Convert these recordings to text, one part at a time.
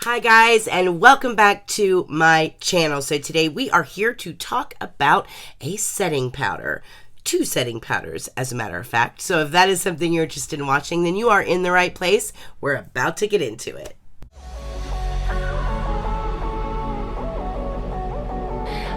Hi guys, and welcome back to my channel. So today we are here to talk about a setting powder. Two setting powders, as a matter of fact. So if that is something you're interested in watching, then you are in the right place. We're about to get into it.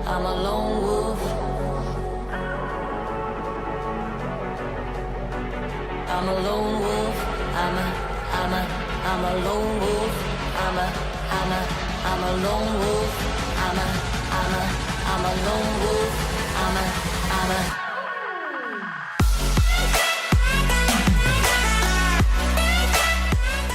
I'm a lone wolf. I'm a lone wolf. I'm a lone wolf. I'm a lone wolf. I'm a lone wolf.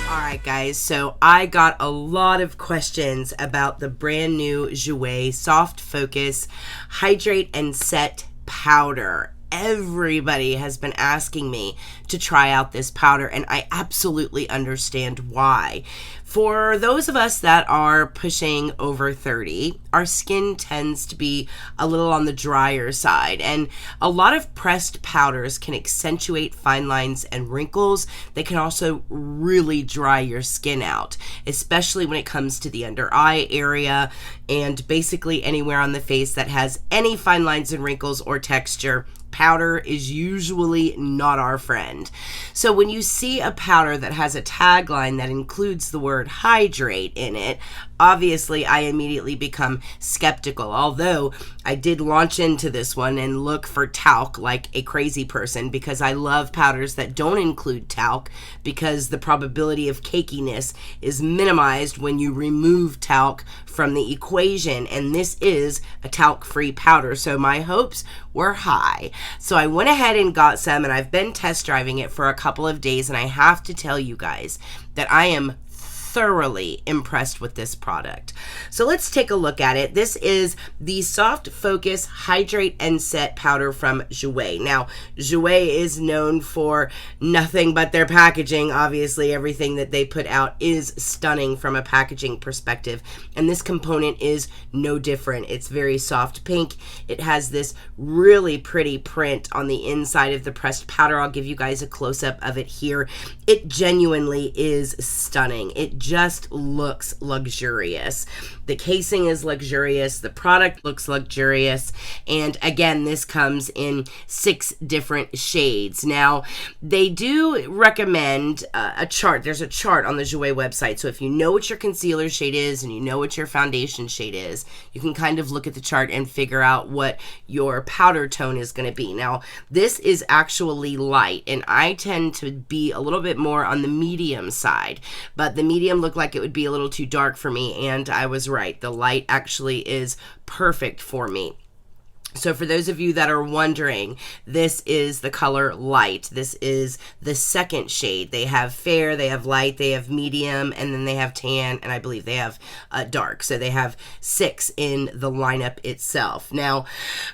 Alright guys, so I got a lot of questions about the brand new Jouer Soft Focus Hydrate and Set Powder. Everybody has been asking me to try out this powder, and I absolutely understand why. For those of us that are pushing over 30, our skin tends to be a little on the drier side, and a lot of pressed powders can accentuate fine lines and wrinkles. They can also really dry your skin out, especially when it comes to the under eye area and basically anywhere on the face that has any fine lines and wrinkles or texture. Powder is usually not our friend. So when you see a powder that has a tagline that includes the word hydrate in it, obviously I immediately become skeptical, although I did launch into this one and look for talc like a crazy person, because I love powders that don't include talc, because the probability of cakiness is minimized when you remove talc from the equation, and this is a talc-free powder, so my hopes were high. So I went ahead and got some, and I've been test driving it for a couple of days, and I have to tell you guys that I am thoroughly impressed with this product. So let's take a look at it. This is the Soft Focus Hydrate and Set Powder from Jouer. Now, Jouer is known for nothing but their packaging. Obviously, everything that they put out is stunning from a packaging perspective, and this component is no different. It's very soft pink. It has this really pretty print on the inside of the pressed powder. I'll give you guys a close-up of it here. It genuinely is stunning. It just looks luxurious. The casing is luxurious. The product looks luxurious. And again, this comes in 6 different shades. Now, they do recommend a chart. There's a chart on the Jouer website. So if you know what your concealer shade is and you know what your foundation shade is, you can kind of look at the chart and figure out what your powder tone is going to be. Now, this is actually light, and I tend to be a little bit more on the medium side, but the medium looked like it would be a little too dark for me, and I was right. The light actually is perfect for me. So for those of you that are wondering, this is the color light. This is the second shade. They have fair, they have light, they have medium, and then they have tan, and I believe they have dark. So they have 6 in the lineup itself. Now,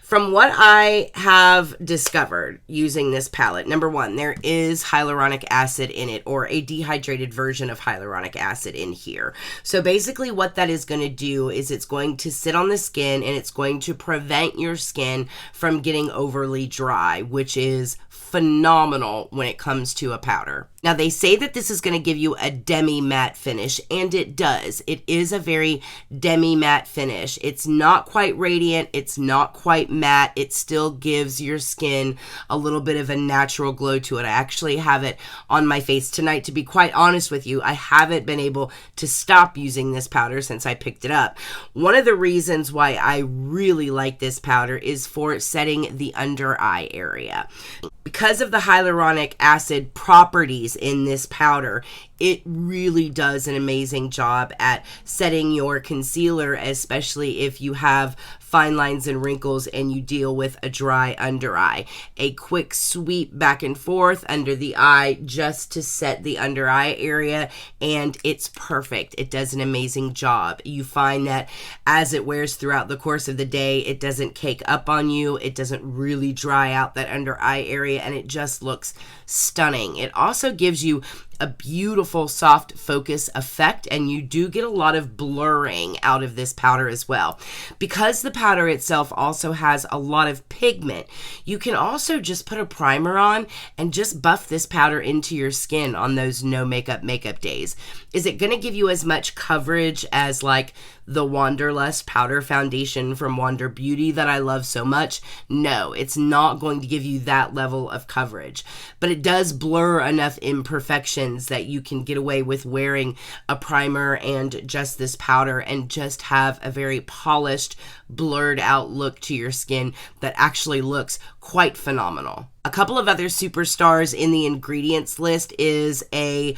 from what I have discovered using this palette, number 1, there is hyaluronic acid in it, or a dehydrated version of hyaluronic acid in here. So basically what that is going to do is it's going to sit on the skin, and it's going to prevent your skin from getting overly dry, which is phenomenal when it comes to a powder. Now, they say that this is going to give you a demi-matte finish, and it does. It is a very demi-matte finish. It's not quite radiant. It's not quite matte. It still gives your skin a little bit of a natural glow to it. I actually have it on my face tonight. To be quite honest with you, I haven't been able to stop using this powder since I picked it up. One of the reasons why I really like this powder is for setting the under eye area. Because of the hyaluronic acid properties in this powder, it really does an amazing job at setting your concealer, especially if you have fine lines and wrinkles and you deal with a dry under eye. A quick sweep back and forth under the eye just to set the under eye area, and it's perfect. It does an amazing job. You find that as it wears throughout the course of the day, it doesn't cake up on you. It doesn't really dry out that under eye area, and it just looks stunning. It also gives you a beautiful soft focus effect, and you do get a lot of blurring out of this powder as well. Because the powder itself also has a lot of pigment, you can also just put a primer on and just buff this powder into your skin on those no makeup days. Is it going to give you as much coverage as like the Wanderlust powder foundation from Wander Beauty that I love so much? No, it's not going to give you that level of coverage, but it does blur enough imperfections that you can get away with wearing a primer and just this powder and just have a very polished, blurred out look to your skin that actually looks quite phenomenal. A couple of other superstars in the ingredients list is a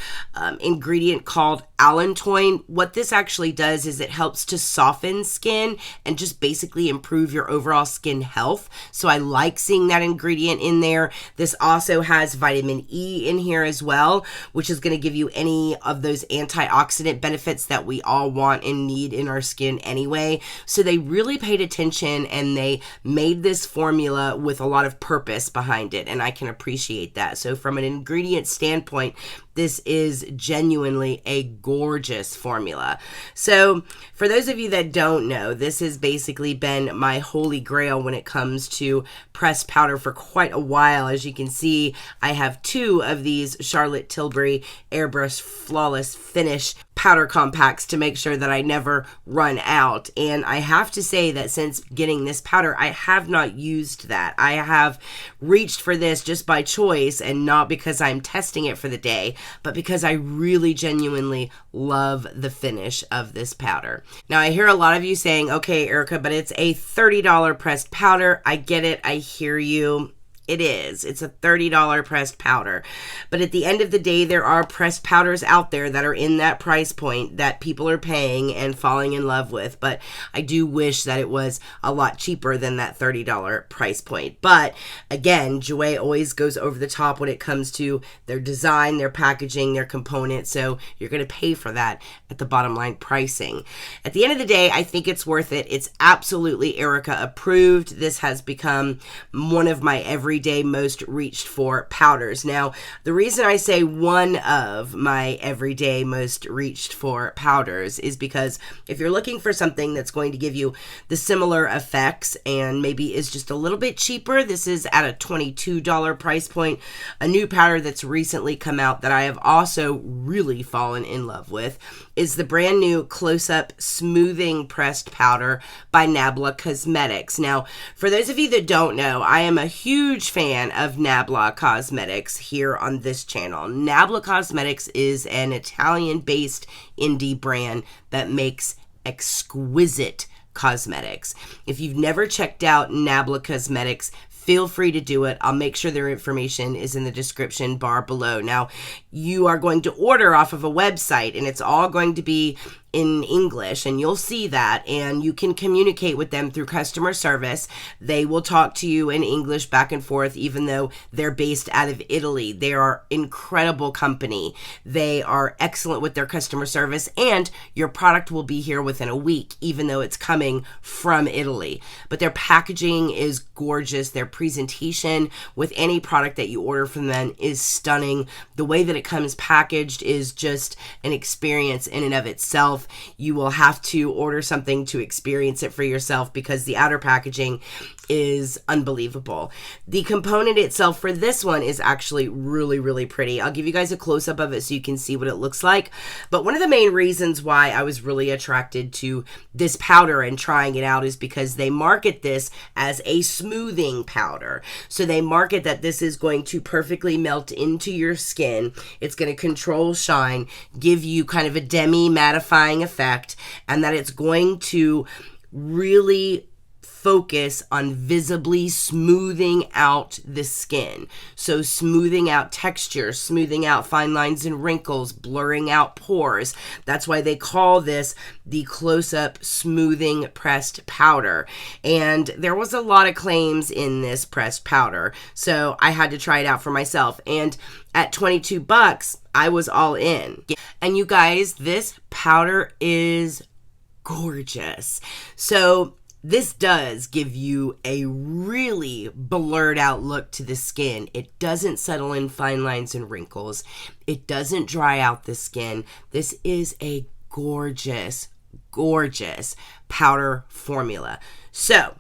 ingredient called allantoin. What this actually does is it helps to soften skin and just basically improve your overall skin health. So I like seeing that ingredient in there. This also has vitamin E in here as well, which is going to give you any of those antioxidant benefits that we all want and need in our skin anyway. So they really paid attention and they made this formula with a lot of purpose behind it, and I can appreciate that. So from an ingredient standpoint, this is genuinely a gorgeous formula. So for those of you that don't know, this has basically been my holy grail when it comes to pressed powder for quite a while. As you can see, I have 2 of these Charlotte Tilbury Airbrush Flawless Finish powder compacts to make sure that I never run out. And I have to say that since getting this powder, I have not used that. I have reached for this just by choice and not because I'm testing it for the day, but because I really genuinely love the finish of this powder. Now, I hear a lot of you saying, okay, Erica, but it's a $30 pressed powder. I get it. I hear you. It is. It's a $30 pressed powder. But at the end of the day, there are pressed powders out there that are in that price point that people are paying and falling in love with. But I do wish that it was a lot cheaper than that $30 price point. But again, Jouer always goes over the top when it comes to their design, their packaging, their components. So you're going to pay for that at the bottom line pricing. At the end of the day, I think it's worth it. It's absolutely Erica approved. This has become one of my everyday most reached for powders. Now, the reason I say one of my everyday most reached for powders is because if you're looking for something that's going to give you the similar effects and maybe is just a little bit cheaper, this is at a $22 price point. A new powder that's recently come out that I have also really fallen in love with is the brand new Close-Up Smoothing Pressed Powder by Nabla Cosmetics. Now, for those of you that don't know, I am a huge fan of Nabla Cosmetics here on this channel. Nabla Cosmetics is an Italian-based indie brand that makes exquisite cosmetics. If you've never checked out Nabla Cosmetics, feel free to do it. I'll make sure their information is in the description bar below. Now, you are going to order off of a website, and it's all going to be in English, and you'll see that, and you can communicate with them through customer service. They will talk to you in English back and forth, even though they're based out of Italy. They are an incredible company. They are excellent with their customer service, and your product will be here within a week, even though it's coming from Italy. But their packaging is gorgeous. Their presentation with any product that you order from them is stunning. The way that it comes packaged is just an experience in and of itself. You will have to order something to experience it for yourself because the outer packaging is unbelievable. The component itself for this one is actually really, really pretty. I'll give you guys a close-up of it so you can see what it looks like. But one of the main reasons why I was really attracted to this powder and trying it out is because they market this as a smoothing powder. So they market that this is going to perfectly melt into your skin. It's going to control shine, give you kind of a demi-mattifying effect, and that it's going to really focus on visibly smoothing out the skin. So smoothing out texture, smoothing out fine lines and wrinkles, blurring out pores. That's why they call this the Close-Up Smoothing Pressed Powder. And there was a lot of claims in this pressed powder, so I had to try it out for myself. And at $22, I was all in. And you guys, this powder is gorgeous. So This does give you a really blurred out look to the skin. It doesn't settle in fine lines and wrinkles. It doesn't dry out the skin. This is a gorgeous, gorgeous powder formula. So,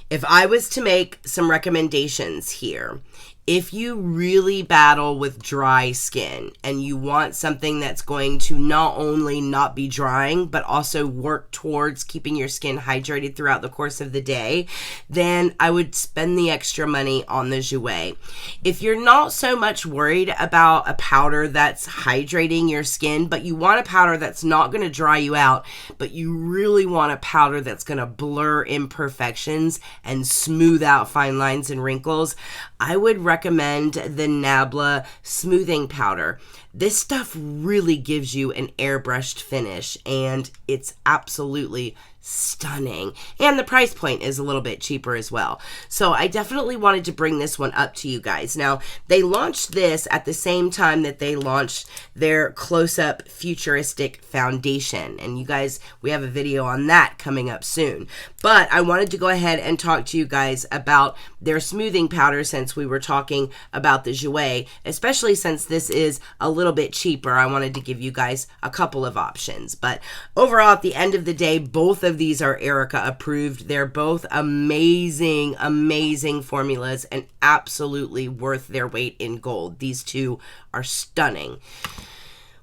if I was to make some recommendations here, if you really battle with dry skin and you want something that's going to not only not be drying, but also work towards keeping your skin hydrated throughout the course of the day, then I would spend the extra money on the Jouer. If you're not so much worried about a powder that's hydrating your skin, but you want a powder that's not going to dry you out, but you really want a powder that's going to blur imperfections and smooth out fine lines and wrinkles, I would recommend the Nabla smoothing powder. This stuff really gives you an airbrushed finish, and it's absolutely stunning. And the price point is a little bit cheaper as well. So I definitely wanted to bring this one up to you guys. Now, they launched this at the same time that they launched their close-up futuristic foundation. And you guys, we have a video on that coming up soon. But I wanted to go ahead and talk to you guys about their smoothing powder since we were talking about the Jouer, especially since this is a little bit cheaper. I wanted to give you guys a couple of options. But overall, at the end of the day, both of these are Erica approved. They're both amazing, amazing formulas and absolutely worth their weight in gold. These two are stunning.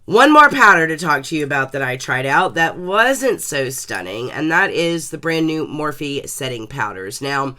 One more powder to talk to you about that I tried out that wasn't so stunning, and that is the brand new Morphe setting powders. Now,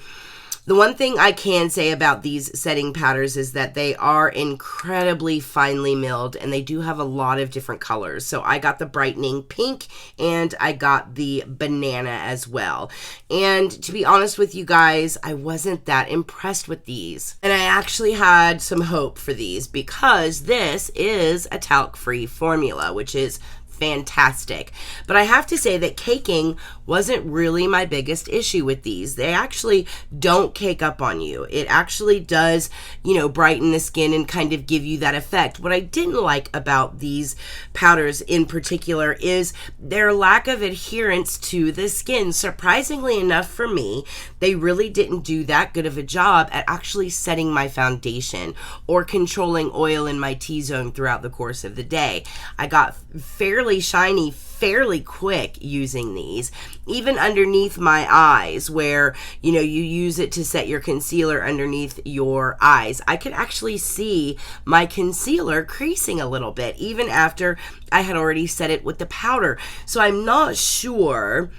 the one thing I can say about these setting powders is that they are incredibly finely milled, and they do have a lot of different colors. So I got the brightening pink, and I got the banana as well. And to be honest with you guys, I wasn't that impressed with these. And I actually had some hope for these because this is a talc-free formula, which is fantastic. But I have to say that caking wasn't really my biggest issue with these. They actually don't cake up on you. It actually does, you know, brighten the skin and kind of give you that effect. What I didn't like about these powders in particular is their lack of adherence to the skin. Surprisingly enough for me, they really didn't do that good of a job at actually setting my foundation or controlling oil in my T-zone throughout the course of the day. I got fairly shiny fairly quick using these, even underneath my eyes where, you know, you use it to set your concealer underneath your eyes. I could actually see my concealer creasing a little bit even after I had already set it with the powder. So I'm not sure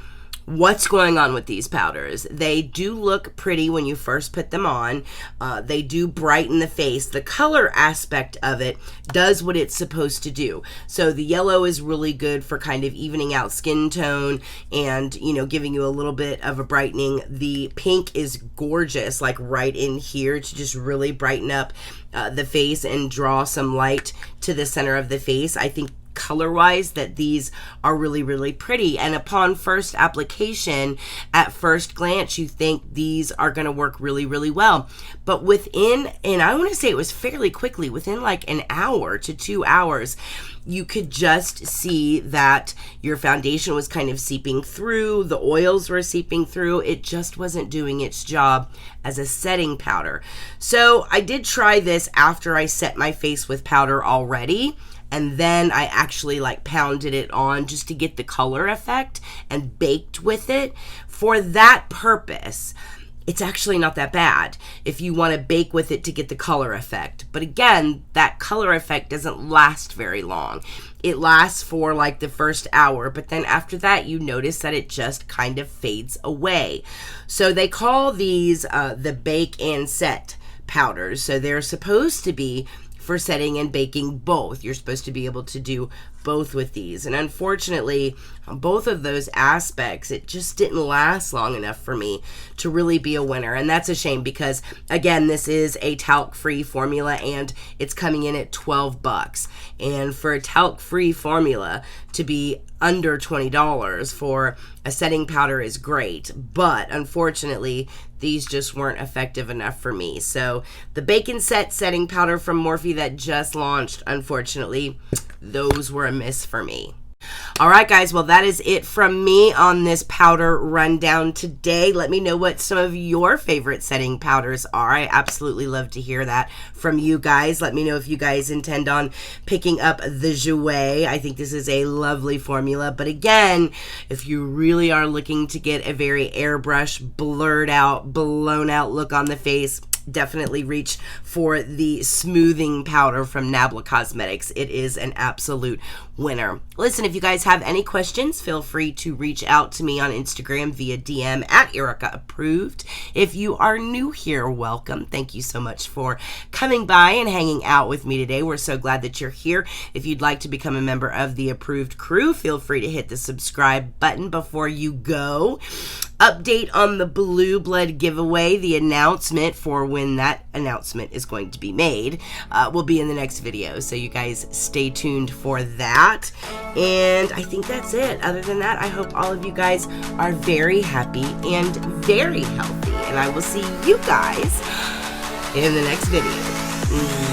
what's going on with these powders. They do look pretty when you first put them on. They do brighten the face. The color aspect of it does what it's supposed to do. So the yellow is really good for kind of evening out skin tone and, you know, giving you a little bit of a brightening. The pink is gorgeous, like right in here to just really brighten up the face and draw some light to the center of the face. I think color-wise that these are really, really pretty, and upon first application, at first glance, you think these are going to work really, really well. But within, and I want to say it was fairly quickly, within like an hour to 2 hours, you could just see that your foundation was kind of seeping through, the oils were seeping through, it just wasn't doing its job as a setting powder. So I did try this after I set my face with powder already, and then I actually like pounded it on just to get the color effect and baked with it. For that purpose, it's actually not that bad if you want to bake with it to get the color effect. But again, that color effect doesn't last very long. It lasts for like the first hour, but then after that, you notice that it just kind of fades away. So they call these the bake and set powders. So they're supposed to be for setting and baking both. You're supposed to be able to do both with these. And unfortunately, on both of those aspects, it just didn't last long enough for me to really be a winner. And that's a shame because, again, this is a talc-free formula and it's coming in at $12. And for a talc-free formula to be under $20 for a setting powder is great. But unfortunately, these just weren't effective enough for me. So the Bake and Set setting powder from Morphe that just launched, unfortunately, those were a miss for me. All right, guys. Well, that is it from me on this powder rundown today. Let me know what some of your favorite setting powders are. I absolutely love to hear that from you guys. Let me know if you guys intend on picking up the Jouer. I think this is a lovely formula. But again, if you really are looking to get a very airbrush, blurred out, blown out look on the face, definitely reach for the smoothing powder from Nabla Cosmetics. It is an absolute winner. Listen, if you guys have any questions, feel free to reach out to me on Instagram via DM at Erica Approved. If you are new here, welcome. Thank you so much for coming by and hanging out with me today. We're so glad that you're here. If you'd like to become a member of the Approved Crew, feel free to hit the subscribe button before you go. Update on the Blue Blood giveaway. The announcement for when that announcement is going to be made will be in the next video, so you guys stay tuned for that. And I think that's it. Other than that, I hope all of you guys are very happy and very healthy, and I will see you guys in the next video.